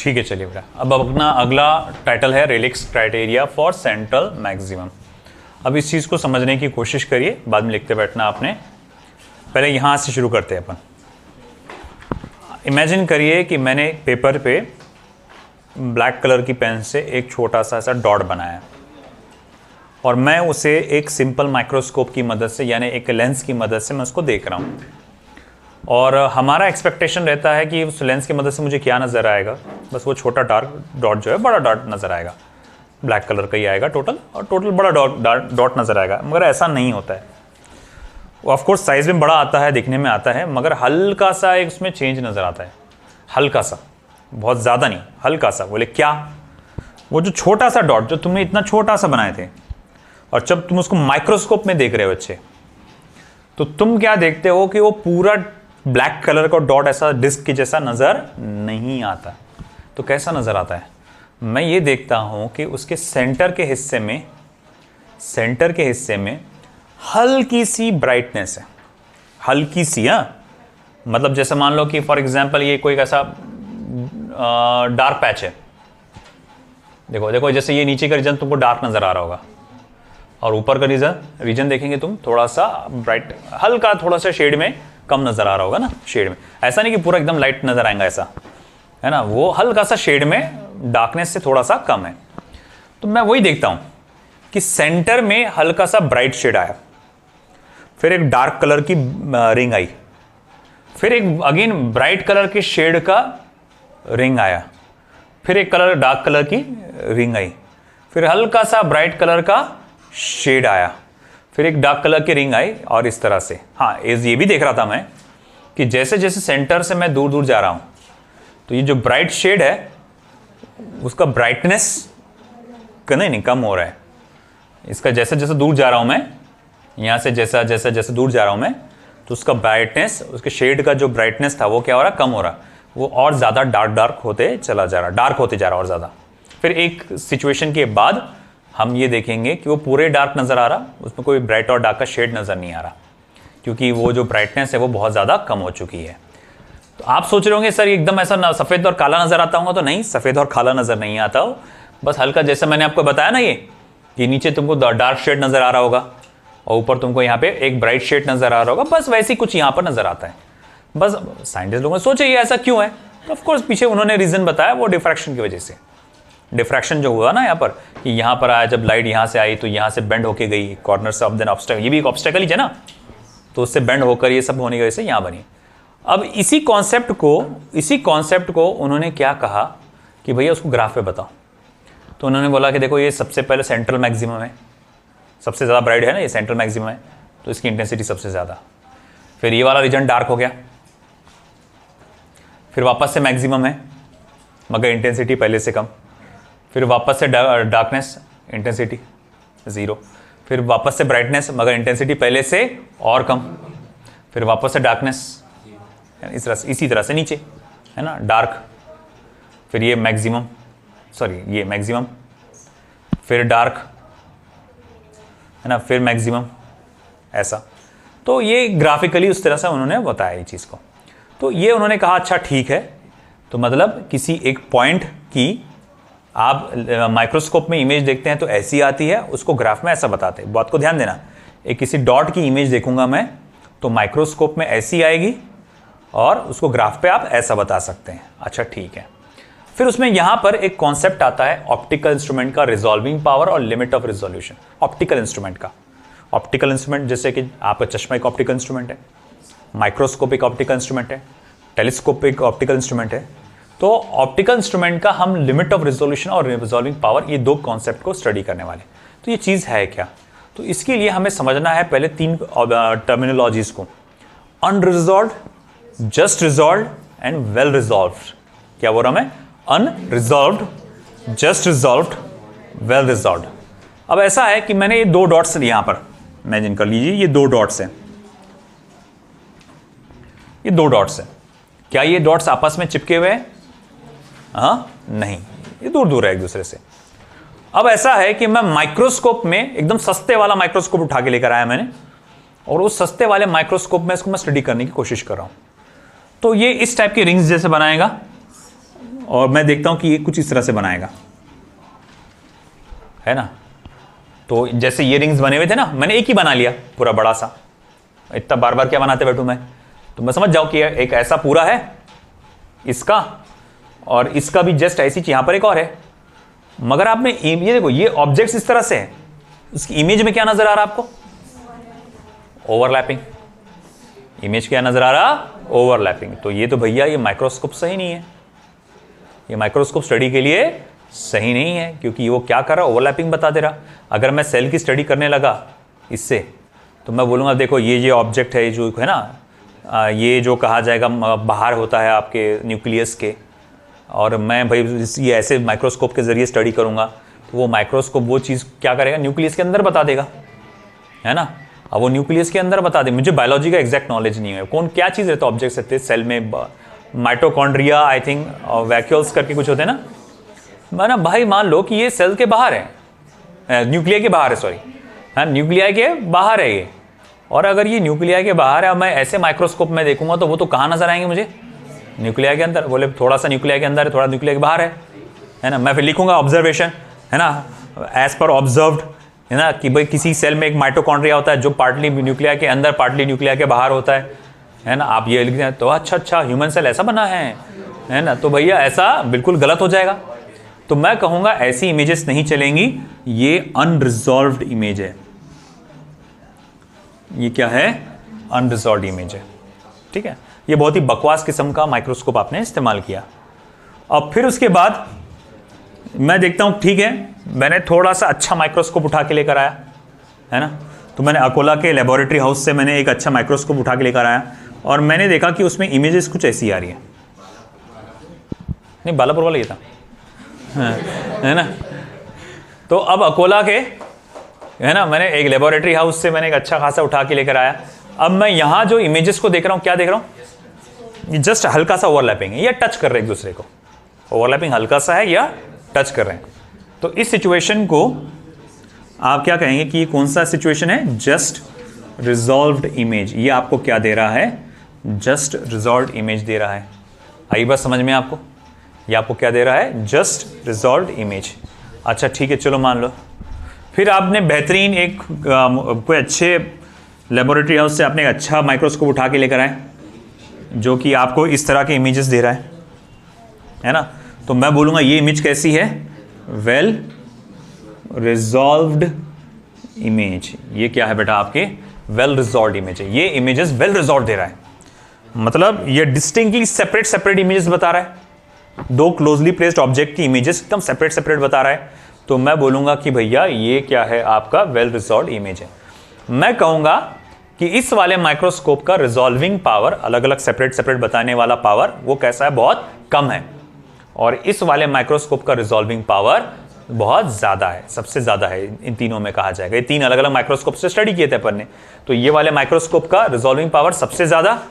ठीक है, चलिए बेटा, अब अपना अगला टाइटल है relics criteria for central maximum. अब इस चीज़ को समझने की कोशिश करिए, बाद में लिखते बैठना आपने। पहले यहाँ से शुरू करते हैं अपन। इमेजिन करिए कि मैंने पेपर पे ब्लैक कलर की पेन से एक छोटा सा ऐसा डॉट बनाया और मैं उसे एक सिंपल माइक्रोस्कोप की मदद से, यानी एक लेंस की मदद से मैं उसको देख रहा हूँ। और हमारा एक्सपेक्टेशन रहता है कि उस लेंस की मदद से मुझे क्या नज़र आएगा, बस वो छोटा डार्क डॉट जो है बड़ा डॉट नज़र आएगा, ब्लैक कलर का ही आएगा टोटल, और टोटल बड़ा डॉट नज़र आएगा। मगर ऐसा नहीं होता है। वो ऑफकोर्स साइज़ में बड़ा आता है, दिखने में आता है, मगर हल्का सा एक उसमें चेंज नज़र आता है, हल्का सा, बहुत ज़्यादा नहीं, हल्का सा। बोले क्या? वो जो छोटा सा डॉट जो तुमने इतना छोटा सा बनाए थे, और जब तुम उसको माइक्रोस्कोप में देख रहे हो अच्छे, तो तुम क्या देखते हो कि वो पूरा ब्लैक कलर का डॉट ऐसा डिस्क के जैसा नज़र नहीं आता। तो कैसा नज़र आता है? मैं ये देखता हूँ कि उसके सेंटर के हिस्से में हल्की सी ब्राइटनेस है, हल्की सी। हाँ, मतलब जैसे मान लो कि फॉर एग्जांपल ये कोई ऐसा डार्क पैच है, देखो देखो, जैसे ये नीचे का रीजन तुमको डार्क नज़र आ रहा होगा, और ऊपर का रीजन देखेंगे तुम थोड़ा सा ब्राइट, हल्का थोड़ा सा शेड में कम नज़र आ रहा होगा ना, शेड में। ऐसा नहीं कि पूरा एकदम लाइट नज़र आएगा, ऐसा है ना, वो हल्का सा शेड में डार्कनेस से थोड़ा सा कम है। तो मैं वही देखता हूँ कि सेंटर में हल्का सा ब्राइट शेड आया, फिर एक डार्क कलर की रिंग आई, फिर एक अगेन ब्राइट कलर के शेड का रिंग आया, फिर एक डार्क कलर की रिंग आई, फिर हल्का सा ब्राइट कलर का शेड आया, फिर एक डार्क कलर की रिंग आई, और इस तरह से। हाँ, ये भी देख रहा था मैं कि जैसे जैसे सेंटर से मैं दूर दूर जा रहा हूँ, तो ये जो ब्राइट शेड है उसका ब्राइटनेस नहीं कम हो रहा है। इसका जैसे जैसे दूर जा रहा हूँ मैं, यहाँ से जैसा जैसे जैसे दूर जा रहा हूँ मैं, तो उसका ब्राइटनेस, उसके शेड का जो ब्राइटनेस था वो क्या हो रहा, कम हो रहा, वो और ज़्यादा डार्क होते चला जा रहा, डार्क होते जा रहा और ज़्यादा। फिर एक सिचुएशन के बाद हम ये देखेंगे कि वो पूरे डार्क नज़र आ रहा, उसमें कोई ब्राइट और डार्क का शेड नज़र नहीं आ रहा, क्योंकि वो जो ब्राइटनेस है वो बहुत ज़्यादा कम हो चुकी है। तो आप सोच रहे होंगे सर एकदम ऐसा सफ़ेद और काला नज़र आता होगा, तो नहीं, सफ़ेद और काला नज़र नहीं आता हो, बस हल्का, जैसे मैंने आपको बताया ना, ये नीचे तुमको डार्क शेड नज़र आ रहा होगा और ऊपर तुमको यहाँ पे एक ब्राइट शेड नज़र आ रहा होगा, बस वैसे ही कुछ यहाँ पर नज़र आता है। बस साइंटिस्ट लोगों ने सोचा ये ऐसा क्यों है, तो ऑफकोर्स पीछे उन्होंने रीज़न बताया, वो डिफ्रैक्शन की वजह से। डिफ्रैक्शन जो हुआ ना यहाँ पर, कि यहाँ पर आया, जब लाइट यहाँ से आई तो यहाँ से बेंड होके गई कॉर्नर से, ऑफ देन ऑब्स्टेकल, ये भी एक ऑब्स्टेकल ही है ना, तो उससे बेंड होकर ये सब होने की वजह से यहाँ बनी। अब इसी कॉन्सेप्ट को उन्होंने क्या कहा कि भैया उसको ग्राफ पे बताओ। तो उन्होंने बोला कि देखो ये सबसे पहले सेंट्रल मैक्सिमम है, सबसे ज़्यादा ब्राइट है ना, ये सेंट्रल मैक्सिमम है, तो इसकी इंटेंसिटी सबसे ज़्यादा। फिर ये वाला रीजन डार्क हो गया, फिर वापस से मैक्सिमम है मगर इंटेंसिटी पहले से कम, फिर वापस से डार्कनेस, इंटेंसिटी 0, फिर वापस से ब्राइटनेस मगर इंटेंसिटी पहले से और कम, फिर वापस से डार्कनेस, इसी तरह से नीचे है ना, डार्क, फिर ये मैक्सिमम, ये मैक्सिमम, फिर डार्क है ना, फिर मैक्सिमम, ऐसा। तो ये ग्राफिकली उस तरह से उन्होंने बताया ये चीज़ को। तो ये उन्होंने कहा अच्छा ठीक है, तो मतलब किसी एक पॉइंट की आप माइक्रोस्कोप में इमेज देखते हैं तो ऐसी आती है, उसको ग्राफ में ऐसा बताते हैं। बात को ध्यान देना, एक किसी डॉट की इमेज देखूंगा मैं तो माइक्रोस्कोप में ऐसी आएगी और उसको ग्राफ पे आप ऐसा बता सकते हैं। अच्छा ठीक है। फिर उसमें यहां पर एक कॉन्सेप्ट आता है ऑप्टिकल इंस्ट्रूमेंट का, रिजॉल्विंग पावर और limit of resolution. Optical instrument का, ऑप्टिकल इंस्ट्रूमेंट जैसे कि आपका चश्मा एक ऑप्टिकल इंस्ट्रूमेंट है, माइक्रोस्कोप एक ऑप्टिकल इंस्ट्रूमेंट है, टेलीस्कोप एक ऑप्टिकल इंस्ट्रूमेंट है। तो ऑप्टिकल इंस्ट्रूमेंट का हम लिमिट ऑफ रिजोल्यूशन और रिजॉल्विंग पावर, ये दो कॉन्सेप्ट को स्टडी करने वाले। तो ये चीज़ है क्या, तो इसके लिए हमें समझना है पहले 3 टर्मिनोलॉजीज को, unresolved, just resolved and well resolved. क्या बोल रहा मैं, unresolved, just resolved, well resolved. अब ऐसा है कि मैंने ये 2 डॉट्स यहां पर इमेजिन कर लीजिए, ये 2 डॉट्स हैं, ये 2 डॉट्स हैं। क्या ये डॉट्स आपस में चिपके हुए हैं? हाँ नहीं, ये दूर दूर है एक दूसरे से। अब ऐसा है कि मैं माइक्रोस्कोप में एकदम सस्ते वाला माइक्रोस्कोप उठा के लेकर आया मैंने, और उस सस्ते वाले माइक्रोस्कोप में इसको मैं स्टडी करने की कोशिश कर रहा हूं। तो ये इस टाइप की रिंग्स जैसे बनाएगा, और मैं देखता हूं कि ये कुछ इस तरह से बनाएगा, है ना। तो जैसे ये रिंग्स बने हुए थे ना, मैंने एक ही बना लिया पूरा बड़ा सा, इतना बार बार क्या बनाते बैठूं मैं। तो मैं समझ जाऊं कि एक ऐसा पूरा है इसका, और इसका भी जस्ट ऐसी यहां पर एक और है। मगर आपने ये देखो, ये ऑब्जेक्ट्स इस तरह से है, उसकी इमेज में क्या नजर आ रहा आपको? ओवरलैपिंग। इमेज क्या नजर आ रहा? ओवरलैपिंग। तो ये तो भैया ये माइक्रोस्कोप सही नहीं है, ये माइक्रोस्कोप स्टडी के लिए सही नहीं है, क्योंकि वो क्या कर रहा है? ओवरलैपिंग बता दे रहा। अगर मैं सेल की स्टडी करने लगा इससे, तो मैं बोलूँगा देखो ये ऑब्जेक्ट है जो है ना, ये जो कहा जाएगा बाहर होता है आपके न्यूक्लियस के, और मैं भाई ये ऐसे माइक्रोस्कोप के ज़रिए स्टडी करूँगा, तो वो माइक्रोस्कोप वो चीज़ क्या करेगा? न्यूक्लियस के अंदर बता देगा, है ना। अब वो न्यूक्लियस के अंदर बता दे, मुझे बायोलॉजी का एग्जैक्ट नॉलेज नहीं है, कौन क्या चीज़ रहता है ऑब्जेक्ट रहते सेल में, माइटोकॉन्ड्रिया आई थिंक, वैक्यूल्स करके कुछ होते हैं ना। मैं भाई मान लो कि ये सेल के बाहर है, न्यूक्लिया के बाहर है, सॉरी, हाँ न्यूक्लिया के बाहर है ये। और अगर ये न्यूक्लिया के बाहर है, मैं ऐसे माइक्रोस्कोप में देखूंगा तो वो तो कहाँ नजर आएंगे मुझे? न्यूक्लिया के अंदर। बोले थोड़ा सा न्यूक्लिया के अंदर है, थोड़ा न्यूक्लिया के बाहर है ना। मैं फिर लिखूंगा ऑब्जर्वेशन, है ना, एज पर ऑब्जर्व्ड, है ना, कि भाई किसी सेल में एक माइटोकॉन्ड्रिया होता है जो पार्टली न्यूक्लिया के अंदर पार्टली न्यूक्लिया के बाहर होता है ना। आप ये लिखते हैं तो अच्छा ह्यूमन सेल ऐसा बना है ना, तो भैया ऐसा बिल्कुल गलत हो जाएगा। तो मैं कहूंगा ऐसी इमेजेस नहीं चलेंगी, ये अनरिजॉल्व्ड इमेज है। ये क्या है? अनरिजॉल्व्ड इमेज है, ठीक है। ये बहुत ही बकवास किस्म का माइक्रोस्कोप आपने इस्तेमाल किया। अब फिर उसके बाद मैं देखता हूं, ठीक है, मैंने थोड़ा सा अच्छा माइक्रोस्कोप उठा के लेकर आया, है ना। तो मैंने अकोला के लेबोरेटरी हाउस से मैंने एक अच्छा माइक्रोस्कोप उठा के लेकर आया, और मैंने देखा कि उसमें इमेजेस कुछ ऐसी आ रही है। नहीं, बालापुर वाला ये था, है ना। तो अब अकोला के, है ना, मैंने एक लेबोरेटरी हाउस से मैंने एक अच्छा खासा उठा के लेकर आया। अब मैं यहां जो इमेजेस को देख रहा हूं, क्या देख रहा हूं? ये जस्ट हल्का सा ओवरलैपिंग है, या टच कर रहे हैं एक दूसरे को। ओवरलैपिंग हल्का सा है या टच कर रहे हैं। तो इस सिचुएशन को आप क्या कहेंगे कि ये कौन सा सिचुएशन है? Just resolved image. ये आपको क्या दे रहा है? जस्ट रिजॉल्व्ड इमेज दे रहा है। आई बात समझ में आपको? ये आपको क्या दे रहा है? Just resolved image. अच्छा ठीक है, चलो मान लो। फिर आपने बेहतरीन एक कोई अच्छे लेबोरेटरी हाउस से आपने एक अच्छा माइक्रोस्कोप उठा के लेकर आए, जो कि आपको इस तरह के इमेजेस दे रहा है ना। तो मैं बोलूँगा ये इमेज कैसी है? Well resolved image. ये क्या है बेटा? आपके वेल रिजॉल्व्ड इमेज है। ये इमेजेस वेल रिजॉल्व दे रहा है, मतलब ये डिस्टिंक्टली सेपरेट इमेजेस बता रहा है। दो क्लोजली प्लेस्ड ऑब्जेक्ट की इमेजेस एकदम सेपरेट बता रहा है। तो मैं बोलूँगा कि भैया ये क्या है? आपका वेल रिजॉल्व्ड इमेज है। मैं कहूँगा कि इस वाले माइक्रोस्कोप का रिजॉल्विंग पावर, अलग अलग सेपरेट बताने वाला पावर, वो कैसा है? बहुत कम है। और इस वाले माइक्रोस्कोप का रिजॉल्विंग पावर बहुत ज़्यादा है, सबसे ज़्यादा है इन तीनों में कहा जाएगा। ये तीन अलग अलग माइक्रोस्कोप से स्टडी किए थे अपन ने। तो ये वाले माइक्रोस्कोप का रिजॉल्विंग पावर सबसे ज़्यादा,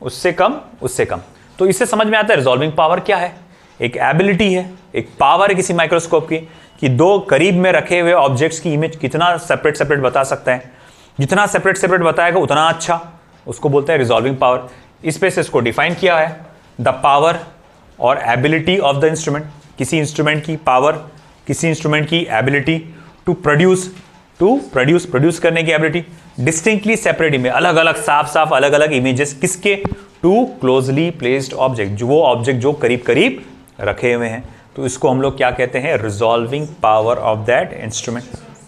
उससे कम, उससे कम। तो इससे समझ में आता है रिजॉल्विंग पावर क्या है। एक एबिलिटी है, एक पावर है किसी माइक्रोस्कोप की, कि दो करीब में रखे हुए ऑब्जेक्ट्स की इमेज कितना सेपरेट बता सकता है। जितना सेपरेट बताएगा उतना अच्छा, उसको बोलते हैं रिजॉल्विंग पावर। इस पे से इसको डिफाइन किया है, द पावर और एबिलिटी ऑफ द इंस्ट्रूमेंट। किसी इंस्ट्रूमेंट की पावर, किसी इंस्ट्रूमेंट की एबिलिटी टू प्रोड्यूस करने की एबिलिटी डिस्टिंक्टली सेपरेट इमेज, अलग अलग साफ अलग अलग इमेजेस। किसके? टू क्लोजली प्लेस्ड ऑब्जेक्ट, जो वो ऑब्जेक्ट जो करीब रखे हुए हैं। तो इसको हम लोग क्या कहते हैं? Resolving power of that instrument.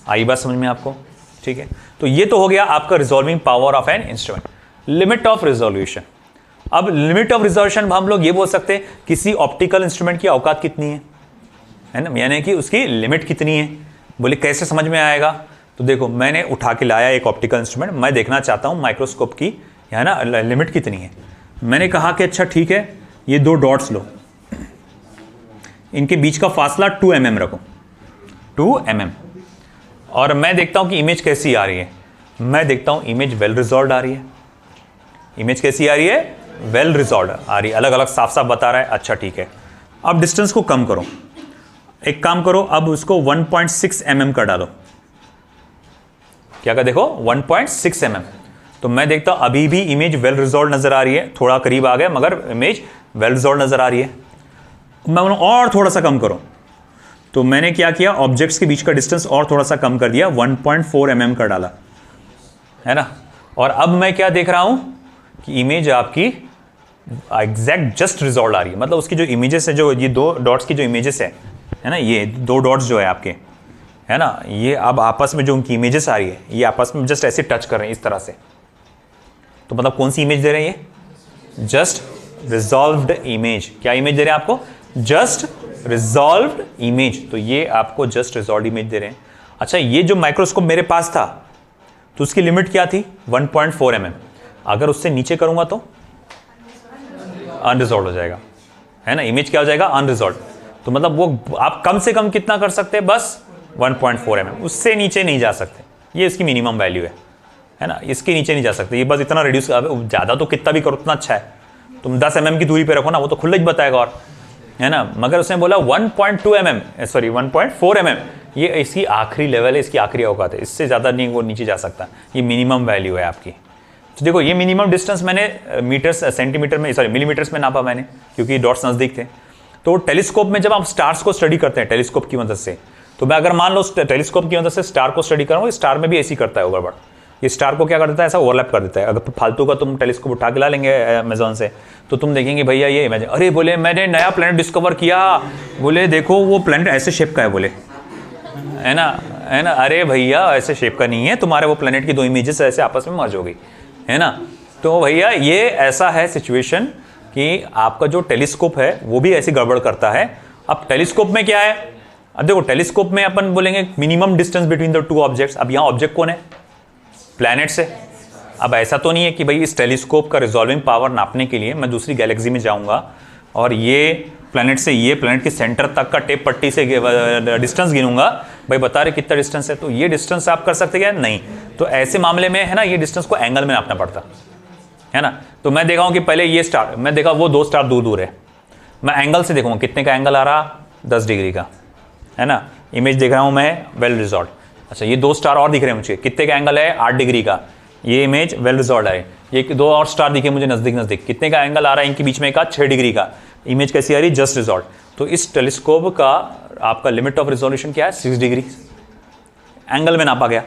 आई बात समझ में आपको? ठीक है। तो ये तो हो गया आपका resolving power of an instrument. Limit of resolution. अब लिमिट ऑफ रिजोल्यूशन हम लोग ये बोल सकते हैं किसी ऑप्टिकल इंस्ट्रूमेंट की औकात कितनी है ना, यानी कि उसकी लिमिट कितनी है। बोले कैसे समझ में आएगा? तो देखो, मैंने उठा के लाया एक ऑप्टिकल इंस्ट्रूमेंट, मैं देखना चाहता हूं माइक्रोस्कोप की, है ना, लिमिट कितनी है। मैंने कहा कि अच्छा ठीक है, ये दो डॉट्स लो, इनके बीच का फासला 2 mm रखो, 2 mm, और मैं देखता हूं कि इमेज कैसी आ रही है। मैं देखता हूं इमेज वेल रिजॉल्व्ड आ रही है। इमेज कैसी आ रही है? वेल रिजॉल्व्ड आ रही है, अलग अलग साफ बता रहा है। अच्छा ठीक है, अब डिस्टेंस को कम करो, एक काम करो, अब उसको 1.6 mm कर डालो। क्या कर? देखो 1.6 mm। तो मैं देखता हूं अभी भी इमेज वेल रिजॉल्व्ड नजर आ रही है, थोड़ा करीब आ गया मगर इमेज वेल रिजॉल्व्ड नजर आ रही है। मैं बोलूँ और थोड़ा सा कम करो, तो मैंने क्या किया, ऑब्जेक्ट्स के बीच का डिस्टेंस और थोड़ा सा कम कर दिया, 1.4 mm कर डाला, है ना। और अब मैं क्या देख रहा हूं कि इमेज आपकी एग्जैक्ट जस्ट रिजॉल्व आ रही है। मतलब उसकी जो इमेजेस है, जो ये दो डॉट्स की जो इमेजेस है ना, ये दो डॉट्स जो है आपके, है ना, ये अब आपस में जो उनकी इमेजेस आ रही है, ये आपस में जस्ट ऐसे टच कर रहे हैं इस तरह से। तो मतलब कौन सी इमेज दे रहे हैं ये? Just resolved image. क्या इमेज दे रहे हैं आपको? Just resolved image. तो ये आपको जस्ट रिजॉल्व्ड इमेज दे रहे हैं। अच्छा, ये जो माइक्रोस्कोप मेरे पास था तो उसकी लिमिट क्या थी? 1.4 mm। अगर उससे नीचे करूंगा तो अनरिजॉल्व हो जाएगा, है ना, इमेज क्या हो जाएगा? अनरिजॉल्व। तो मतलब वो आप कम से कम कितना कर सकते हैं? बस 1.4 mm, उससे नीचे नहीं जा सकते। ये इसकी मिनिमम वैल्यू है ना, इसके नीचे नहीं जा सकते। ये बस इतना रिड्यूस, ज़्यादा तो कितना भी करो उतना अच्छा है। तुम 10 mm की दूरी पे रखो ना, वो तो खुला ही बताएगा, और है ना। मगर उसने बोला 1.2 mm, सॉरी 1.4 mm, ये इसकी आखिरी लेवल है, इसकी आखिरी औकात है, इससे ज़्यादा नहीं वो नीचे जा सकता। ये मिनिमम वैल्यू है आपकी। तो देखो, ये मिनिमम डिस्टेंस मैंने मीटर्स, सेंटीमीटर में, सॉरी मिलीमीटर्स में नापा मैंने, क्योंकि डॉट्स नज़दीक थे। तो टेलीस्कोप में जब आप स्टार्स को स्टडी करते हैं टेलीस्कोप की मदद से, तो मैं अगर मान लो टेलीस्कोप की मदद से स्टार को स्टडी कर रहा हूँ, स्टार में भी ऐसी करता है वो गड़बड़। ये स्टार को क्या कर देता है? ऐसा ओवरलैप कर देता है। अगर फालतू का तुम टेलीस्कोप उठा के ला लेंगे अमेजोन से, तो तुम देखेंगे भैया ये इमेज, अरे बोले मैंने नया प्लैनेट डिस्कवर किया, बोले देखो वो प्लैनेट ऐसे शेप का है, बोले, है ना, है ना। अरे भैया ऐसे शेप का नहीं है, तुम्हारे वो प्लैनेट की दो इमेजेस ऐसे आपस में मर्ज हो गई, है ना। तो भैया ये ऐसा है सिचुएशन कि आपका जो टेलीस्कोप है वो भी ऐसी गड़बड़ करता है। अब टेलीस्कोप में क्या है? अब देखो, टेलीस्कोप में अपन बोलेंगे minimum distance between the two objects. अब यहाँ ऑब्जेक्ट कौन है? प्लैनेट्स है। अब ऐसा तो नहीं है कि भाई इस टेलीस्कोप का रिजॉल्विंग पावर नापने के लिए मैं दूसरी गैलेक्सी में जाऊंगा और ये प्लैनेट से ये प्लैनेट के सेंटर तक का टेप पट्टी से डिस्टेंस गिनूंगा, भाई बता रहे कितना डिस्टेंस है, तो ये डिस्टेंस आप कर सकते क्या? नहीं। तो ऐसे मामले में है ना, ये डिस्टेंस को एंगल में नापना पड़ता है ना। तो मैं देखा हूं कि पहले ये स्टार, मैं देखा वो दो स्टार दूर दूर है, मैं एंगल से देखूंगा कितने का एंगल आ रहा, 10 डिग्री का, है ना। इमेज देख रहा हूं मैं, वेल रिजॉल्व। अच्छा, ये दो स्टार और दिख रहे हैं मुझे, कितने का एंगल है? 8 डिग्री का। ये इमेज वेल रिजॉल्व है। ये दो और स्टार दिखे मुझे नजदीक नजदीक, कितने का एंगल आ रहा है इनके बीच में का? 6 डिग्री का। इमेज कैसी आ रही? Just resolve. तो इस टेलीस्कोप का आपका लिमिट ऑफ रिजोल्यूशन क्या है? 6 डिग्री, एंगल में नापा गया।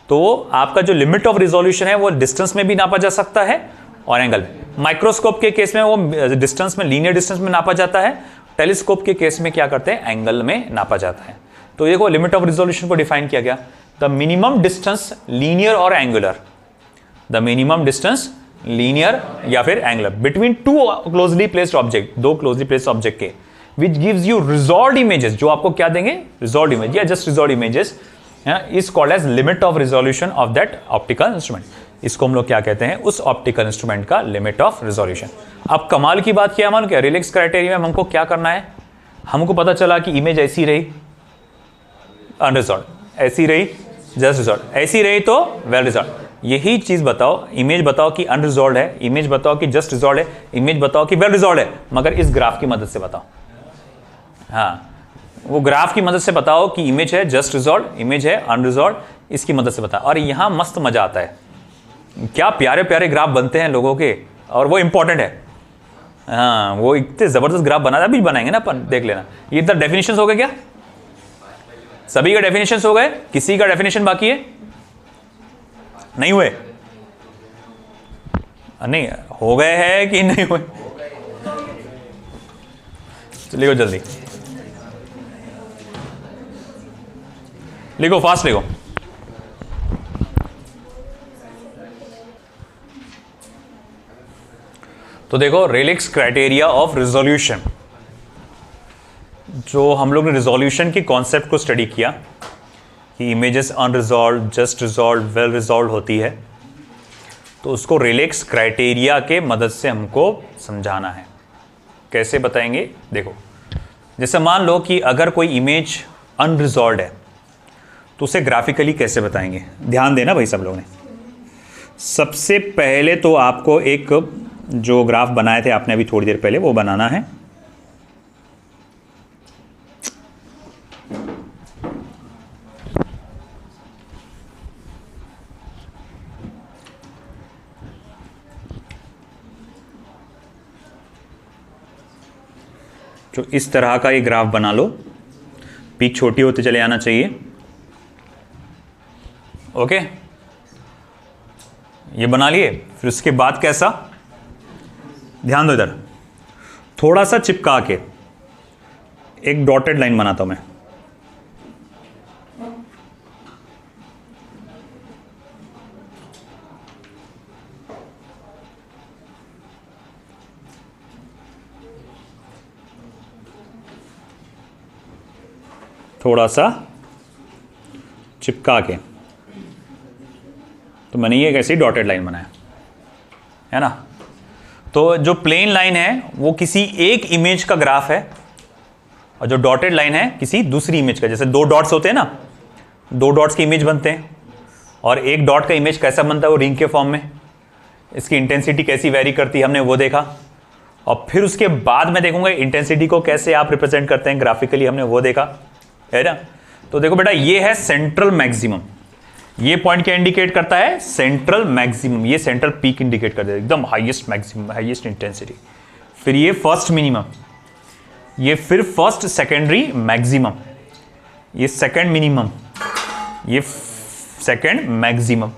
तो आपका जो लिमिट ऑफ रिजोल्यूशन है वो डिस्टेंस में भी नापा जा सकता है और एंगल में। माइक्रोस्कोप के केस में वो डिस्टेंस में, लीनियर डिस्टेंस में नापा जाता है। टेलीस्कोप के केस में क्या करते हैं? एंगल में नापा जाता है। तो देखो, लिमिट ऑफ रिजोल्यूशन को डिफाइन किया गया, द मिनिमम डिस्टेंस लीनियर और angular, the minimum distance linear या फिर angular between two closely placed object, दो क्लोजली प्लेस्ड ऑब्जेक्ट के, which gives you resolved images, जो आपको क्या देंगे? रिजॉल्व्ड इमेज या just resolved images, is called age limit of resolution of that optical instrument. इसको हम लोग क्या कहते हैं? उस ऑप्टिकल इंस्ट्रूमेंट का लिमिट ऑफ रिजोल्यूशन। अब कमाल की बात क्या है, मालूम क्या? रिलेक्स क्राइटेरिया में हमको क्या करना है? हमको पता चला कि इमेज ऐसी रही अनरिजॉल्व, ऐसी रही जस्ट रिजॉल्व, ऐसी रही तो वेल रिजॉल्व। यही चीज बताओ, इमेज बताओ कि अनरिजॉल्व है, इमेज बताओ कि जस्ट रिजॉल्व है, इमेज बताओ कि वेल रिजॉल्व है, मगर इस ग्राफ की मदद से बताओ। हाँ, वो ग्राफ की मदद से बताओ कि इमेज है जस्ट रिजॉल्व, इमेज है अनरिजॉल्व, इसकी मदद से बताओ। और यहां मस्त मजा आता है, क्या प्यारे प्यारे ग्राफ बनते हैं लोगों के, और वो इंपॉर्टेंट है। हाँ, वो इतने जबरदस्त ग्राफ बना, अभी बनाएंगे ना अपन, देख लेना। ये इधर डेफिनेशन हो गए क्या? सभी का डेफिनेशन हो गए? किसी का डेफिनेशन बाकी है? नहीं हुए? नहीं हो गए हैं कि नहीं हुए? लिखो जल्दी, लिखो फास्ट लिखो। तो देखो, रेलिक्स क्राइटेरिया ऑफ रिजोल्यूशन, जो हम लोग ने रिजोल्यूशन की कॉन्सेप्ट को स्टडी किया कि images unresolved, just resolved, well resolved होती है, तो उसको रेलिक्स क्राइटेरिया के मदद से हमको समझाना है। कैसे बताएंगे? देखो, जैसे मान लो कि अगर कोई इमेज अनरिजॉल्व है तो उसे ग्राफिकली कैसे बताएंगे? ध्यान देना भाई सब लोग ने। सबसे पहले तो आपको एक जो ग्राफ बनाए थे आपने अभी थोड़ी देर पहले, वो बनाना है। तो इस तरह का ये ग्राफ बना लो, पीक छोटी होते चले आना चाहिए। ओके, ये बना लिए। फिर उसके बाद कैसा, ध्यान दो इधर, थोड़ा सा चिपका के एक डॉटेड लाइन बनाता हूं मैं। थोड़ा सा चिपका के, तो मैंने ये कैसी डॉटेड लाइन बनाया है ना। तो जो प्लेन लाइन है वो किसी एक इमेज का ग्राफ है, और जो डॉटेड लाइन है किसी दूसरी इमेज का। जैसे दो डॉट्स होते हैं ना, दो डॉट्स की इमेज बनते हैं, और एक डॉट का इमेज कैसा बनता है, वो रिंग के फॉर्म में। इसकी इंटेंसिटी कैसी वेरी करती है हमने वो देखा, और फिर उसके बाद मैं देखूंगा इंटेंसिटी को कैसे आप रिप्रेजेंट करते हैं ग्राफिकली, हमने वो देखा है ना। तो देखो बेटा, ये है सेंट्रल मैक्सिमम, ये पॉइंट क्या इंडिकेट करता है, सेंट्रल मैक्सिमम। ये सेंट्रल पीक इंडिकेट करता है, एकदम हाईएस्ट मैक्सिमम, हाईएस्ट इंटेंसिटी। फिर ये फर्स्ट मिनिमम, ये फिर फर्स्ट सेकेंडरी मैक्सिमम, ये सेकेंड मिनिमम, ये सेकेंड मैक्सिमम।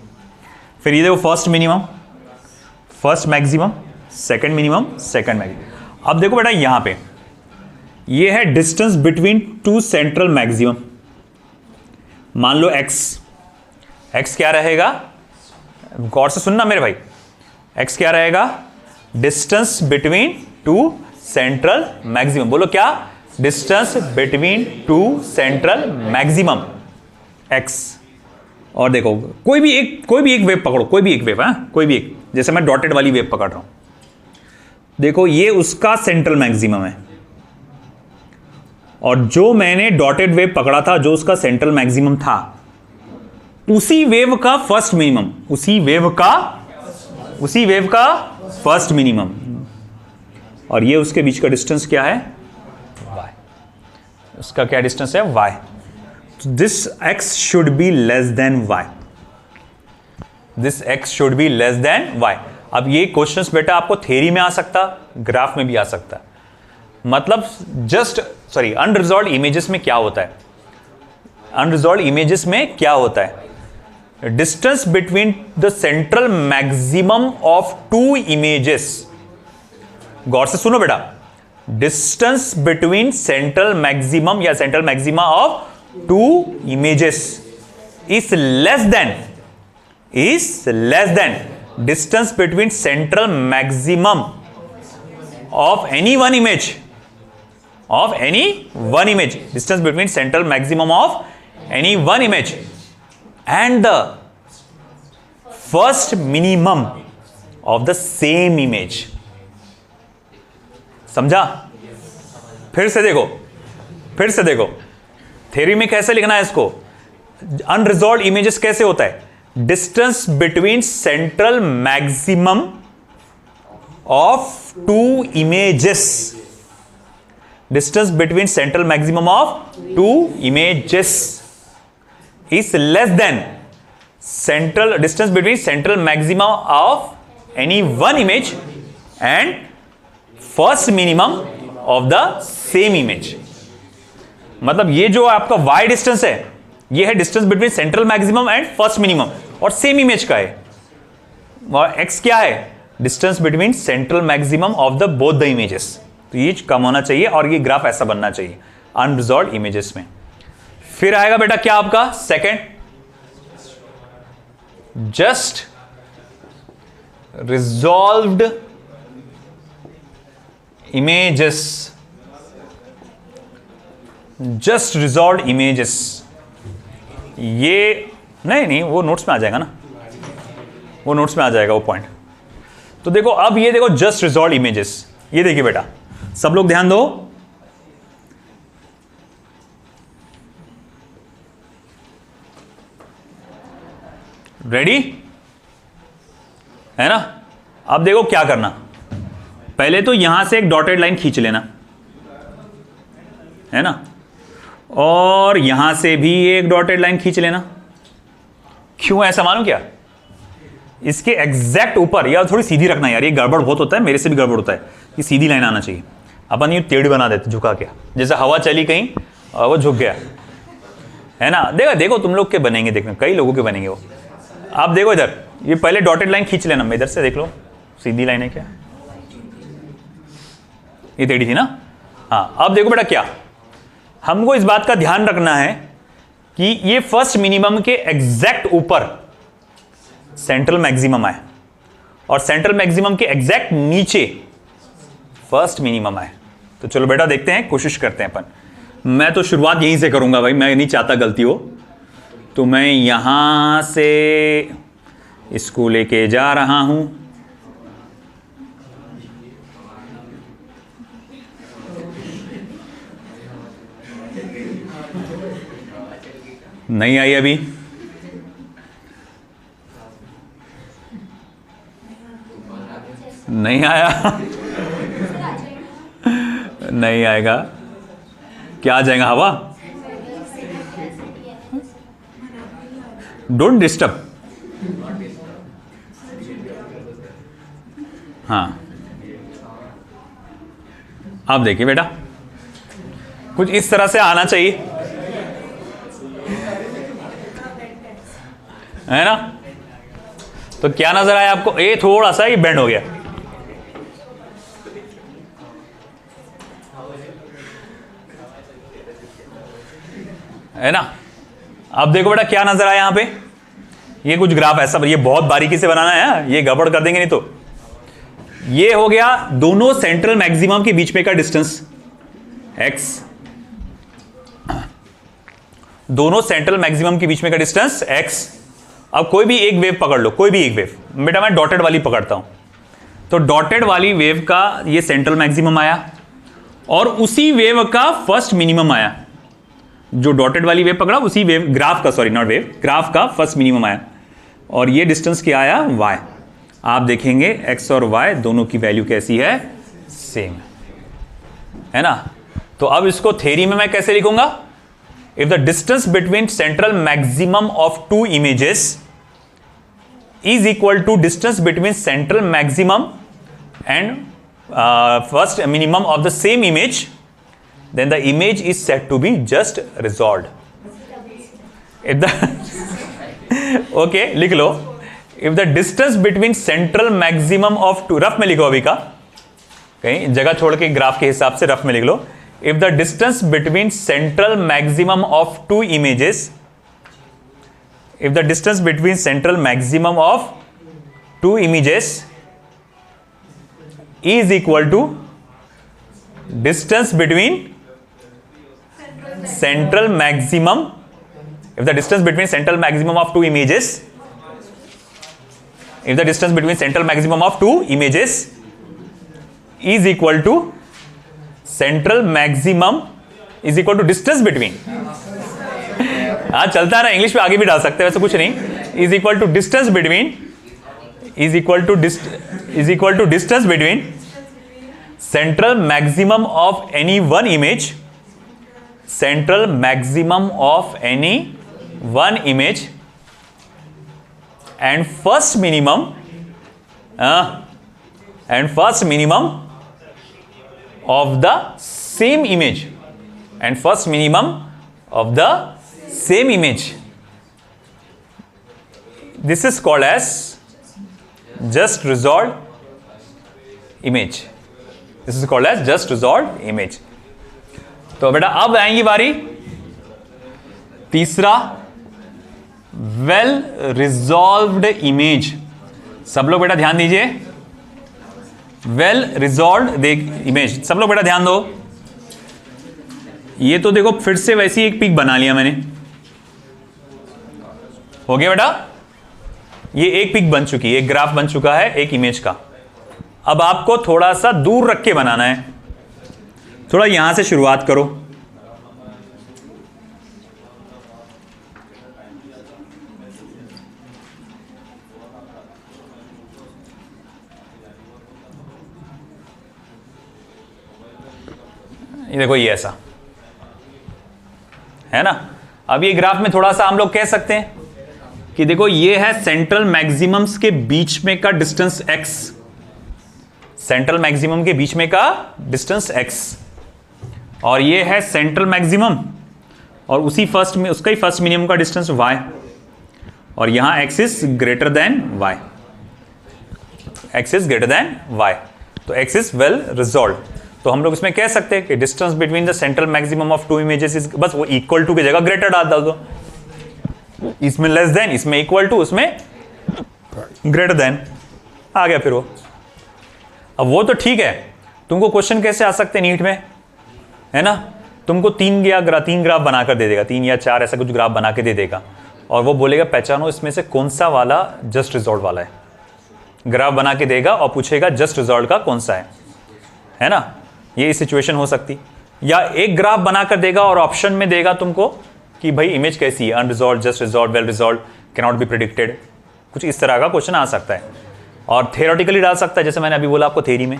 फिर ये देखो first minimum, first maximum, second minimum, second maximum. अब देखो बेटा यहां पे ये है distance between two central maximum. मान लो x क्या रहेगा, गौर से सुनना मेरे भाई, x क्या रहेगा, distance between two central maximum. बोलो क्या, distance between two central maximum x। और देखो कोई भी एक वेव पकड़ो, कोई भी एक वेव है, कोई भी एक, जैसे मैं डॉटेड वाली वेव पकड़ रहा हूं, देखो ये उसका सेंट्रल मैक्सिमम है, और जो मैंने डॉटेड वेव पकड़ा था, जो उसका सेंट्रल मैक्सिमम था, उसी वेव का फर्स्ट मिनिमम, उसी वेव का फर्स्ट मिनिमम। और ये उसके बीच का डिस्टेंस क्या है, y। उसका क्या डिस्टेंस है, y। This x should be less than y, this x should be less than y। अब ये क्वेश्चंस बेटा आपको थ्योरी में आ सकता, ग्राफ में भी आ सकता। मतलब अनरिजॉल्व्ड इमेजेस में क्या होता है, अनरिजॉल्व्ड इमेजेस में क्या होता है, distance between the central maximum of two images. गौर से सुनो बेटा, डिस्टेंस बिटवीन सेंट्रल मैक्सिमम या central maxima of two images is less than distance between central maximum of any one image, distance between central maximum of any one image and the first minimum of the same image। समझा? फिर से देखो theory में कैसे लिखना है इसको। Unresolved images कैसे होता है, distance between central maximum of two images, distance between central maximum of two images is less than distance between central maximum of any one image and first minimum of the same image। मतलब ये जो आपका y distance है, ये है distance between central maximum and first minimum, और same image का है। और x क्या है, distance between central maximum of the both the images. तो ये कम होना चाहिए, और ये ग्राफ ऐसा बनना चाहिए अनरिजॉल्व्ड इमेजेस में। फिर आएगा बेटा क्या आपका second, just resolved images, just resolved images. ये नहीं वो नोट्स में आ जाएगा ना, वो नोट्स में आ जाएगा वो पॉइंट। तो देखो अब ये देखो जस्ट रिजॉल्व्ड इमेजेस, ये देखिए बेटा सब लोग ध्यान दो। रेडी है ना। अब देखो क्या करना, पहले तो यहां से एक डॉटेड लाइन खींच लेना है ना, और यहां से भी एक डॉटेड लाइन खींच लेना। क्यों ऐसा मालूम क्या, इसके एग्जैक्ट ऊपर, या थोड़ी सीधी रखना यार, ये गड़बड़ बहुत होता है, मेरे से भी गड़बड़ होता है, ये सीधी लाइन आना चाहिए। अपन यूँ टेढ़ी बना देते झुका के, जैसे हवा चली कहीं और वो झुक गया, है ना। देखो देखो तुम लोग के बनेंगे, देखना कई लोगों के बनेंगे वो। आप देखो इधर, ये पहले डॉटेड लाइन खींच लेना, इधर से देख लो सीधी लाइन है क्या, ये टेढ़ी थी ना। हाँ अब देखो बेटा, क्या हमको इस बात का ध्यान रखना है कि ये फर्स्ट मिनिमम के एग्जैक्ट ऊपर सेंट्रल मैक्सिमम आए और सेंट्रल मैक्सिमम के एग्जैक्ट नीचे फर्स्ट मिनिमम आए। तो चलो बेटा देखते हैं, कोशिश करते हैं अपन। मैं तो शुरुआत यहीं से करूंगा भाई, मैं नहीं चाहता गलती हो, तो मैं यहां से इसको लेके जा रहा हूं। नहीं आई अभी, नहीं आया नहीं आएगा, क्या आ जाएगा, हवा। Don't disturb. हाँ अब देखिए बेटा, कुछ इस तरह से आना चाहिए, है ना। तो क्या नजर आया आपको, ये थोड़ा सा ये बेंड हो गया, है ना। अब देखो बेटा क्या नजर आया यहां पे, ये कुछ ग्राफ ऐसा, ये बहुत बारीकी से बनाना है, ये गड़बड़ कर देंगे नहीं तो। ये हो गया दोनों सेंट्रल मैक्सिमम के बीच में का डिस्टेंस x, दोनों सेंट्रल मैक्सिमम के बीच में का डिस्टेंस x। अब कोई भी एक वेव पकड़ लो, कोई भी एक वेव, बेटा मैं डॉटेड वाली पकड़ता हूं, तो डॉटेड वाली वेव का ये सेंट्रल मैक्सिमम आया और उसी वेव का फर्स्ट मिनिमम आया। जो डॉटेड वाली वेव पकड़ा उसी वेव, ग्राफ का, सॉरी नॉट वेव, ग्राफ का फर्स्ट मिनिमम आया और ये डिस्टेंस क्या आया, y। आप देखेंगे x और y दोनों की वैल्यू कैसी है, सेम है ना। तो अब इसको थ्योरी में मैं कैसे लिखूंगा, if the distance between central maximum of two images is equal to distance between central maximum and first minimum of the same image, then the image is said to be just resolved. If the okay लिख लो, if the distance between central maximum of two, rough में लिखो अभी का, कहीं जगह छोड़ के graph के हिसाब से रफ में लिख लो। if the distance between central maximum of two images, if the distance between central maximum of two images is equal to distance between central maximum, if the distance between central maximum of two images, if the distance between central maximum of two images is equal to central maximum is equal to distance between, हाँ चलता रहा, English में आगे भी डाल सकते हैं वैसे कुछ नहीं, is equal to distance between, is equal to distance between central maximum of any one image, central maximum of any one image and first minimum of the same image, and first minimum of the same image. This is called as just resolved image. This is called as just resolved image. तो बेटा अब आएंगी बारी तीसरा, well resolved image. सब लोग बेटा ध्यान दीजिए, वेल रिजॉल्व्ड इमेज, सब लोग बेटा ध्यान दो। ये तो देखो फिर से वैसी एक पिक बना लिया मैंने, हो गया बेटा, ये एक पिक बन चुकी है, एक ग्राफ बन चुका है एक इमेज का। अब आपको थोड़ा सा दूर रख के बनाना है, थोड़ा यहां से शुरुआत करो। ये देखो ये ऐसा है ना। अब ये ग्राफ में थोड़ा सा हम लोग कह सकते हैं कि देखो ये है सेंट्रल मैक्सिमम्स के बीच में का डिस्टेंस x, सेंट्रल मैक्सिमम के बीच में का डिस्टेंस x, और ये है सेंट्रल मैक्सिमम और उसी फर्स्ट में उसका ही फर्स्ट मिनिमम का डिस्टेंस y, और यहां x is greater than y, x is greater than y, तो x इज वेल रिजॉल्व। तो हम लोग इसमें कह सकते हैं कि distance between the central maximum of two images is, बस वो इक्वल टू की जगह ग्रेटर डाल दो, इसमें लेस देन, इसमें इक्वल टू, उसमें ग्रेटर देन आ गया फिर वो। अब वो तो ठीक है, तुमको क्वेश्चन कैसे आ सकते हैं नीट में, है ना, तुमको तीन ग्राफ बनाकर दे देगा, 3 या 4 ऐसा कुछ ग्राफ बना के दे देगा, और वो बोलेगा पहचानो इसमें से कौन सा वाला जस्ट रिजॉल्ट वाला है। ग्राफ बना के देगा और पूछेगा जस्ट रिजॉल्ट का कौन सा है ना, ये सिचुएशन हो सकती। या एक ग्राफ बनाकर देगा और ऑप्शन में देगा तुमको कि भाई इमेज कैसी है, unresolved, just resolved, well resolved, can not be predicted, कुछ इस तरह का क्वेश्चन आ सकता है। और थियोरेटिकली डाल सकता है, जैसे मैंने अभी बोला आपको थ्योरी में,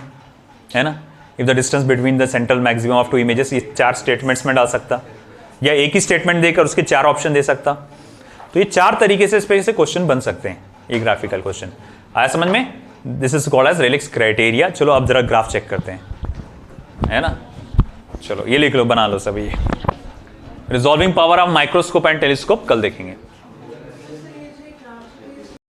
है ना, if the distance between the central maximum of two images, ये 4 स्टेटमेंट्स में डाल सकता, या एक ही स्टेटमेंट देकर उसके 4 ऑप्शन दे सकता। तो ये 4 तरीके से इस पे से क्वेश्चन बन सकते हैं, ये ग्राफिकल क्वेश्चन। आया समझ में? This is called as Rayleigh's criteria. चलो अब जरा ग्राफ चेक करते हैं, है ना, चलो ये लिख लो, बना लो सभी। Resolving power of microscope and telescope कल देखेंगे।